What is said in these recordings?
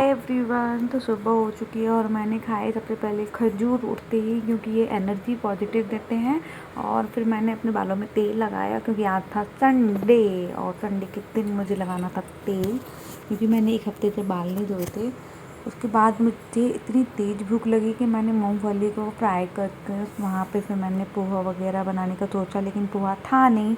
Hi everyone. तो सुबह हो चुकी है और मैंने खाए सबसे पहले खजूर उठते ही, क्योंकि ये एनर्जी पॉजिटिव देते हैं। और फिर मैंने अपने बालों में तेल लगाया, क्योंकि आज था संडे और संडे के दिन मुझे लगाना था तेल, क्योंकि मैंने एक हफ्ते से बाल नहीं धोए थे। उसके बाद मुझे इतनी तेज़ भूख लगी कि मैंने मूंगफली को फ्राई करके वहाँ पे फिर मैंने पोहा वगैरह बनाने का सोचा, लेकिन पोहा था नहीं।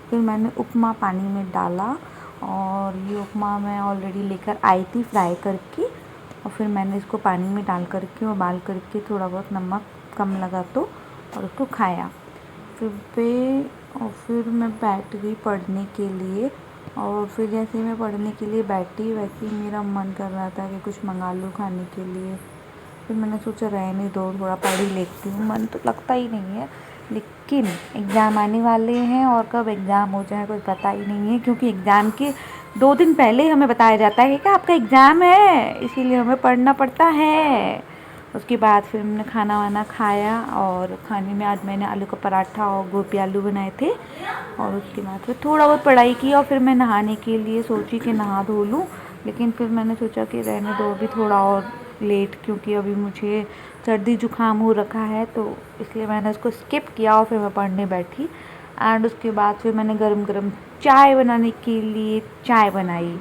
फिर मैंने उपमा पानी में डाला और ये उपमा मैं ऑलरेडी लेकर आई थी फ्राई करके, और फिर मैंने इसको पानी में डाल करके उबाल करके थोड़ा बहुत नमक कम लगा तो और उसको खाया। फिर मैं बैठ गई पढ़ने के लिए, और फिर जैसे ही मैं पढ़ने के लिए बैठी वैसे ही मेरा मन कर रहा था कि कुछ मंगा लूँ खाने के लिए। फिर मैंने सोचा रहने दो, थोड़ा पढ़ ही लेती हूँ, मन तो लगता ही नहीं है। लेकिन एग्ज़ाम आने वाले हैं और कब एग्ज़ाम हो जाए कुछ पता ही नहीं है, क्योंकि एग्ज़ाम के 2 दिन पहले हमें बताया जाता है कि आपका एग्ज़ाम है, इसीलिए हमें पढ़ना पड़ता है। उसके बाद फिर मैंने खाना वाना खाया, और खाने में आज मैंने आलू का पराठा और गोभी आलू बनाए थे। और उसके बाद फिर थोड़ा बहुत पढ़ाई की, और फिर मैं नहाने के लिए सोची कि नहा धो लूँ, लेकिन फिर मैंने सोचा कि रहने दो अभी थोड़ा और लेट, क्योंकि अभी मुझे सर्दी जुकाम हो रखा है, तो इसलिए मैंने उसको स्किप किया और फिर मैं पढ़ने बैठी। एंड उसके बाद फिर मैंने गरम गरम चाय बनाने के लिए चाय बनाई।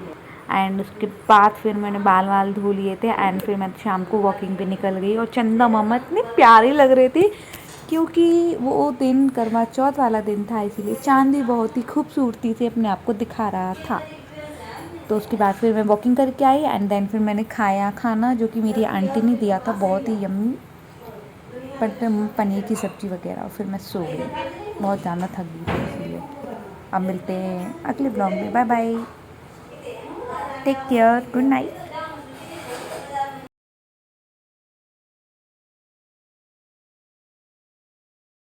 एंड उसके बाद फिर मैंने बाल वाल धो लिए थे, एंड फिर मैं शाम को वॉकिंग पे निकल गई। और चंदा मामा इतने प्यारे लग रहे थे, क्योंकि वो दिन करवा चौथ वाला दिन था, इसीलिए चांदी बहुत ही खूबसूरती से अपने आप को दिखा रहा था। तो उसके बाद फिर मैं वॉकिंग करके आई, एंड देन फिर मैंने खाया खाना, जो कि मेरी आंटी ने दिया था, बहुत ही यम्मी पनीर की सब्ज़ी वगैरह। फिर मैं सो गई, बहुत ज़्यादा थक गई थी इसलिए। अब मिलते हैं अगले ब्लॉग में। Bye bye, take care, good night.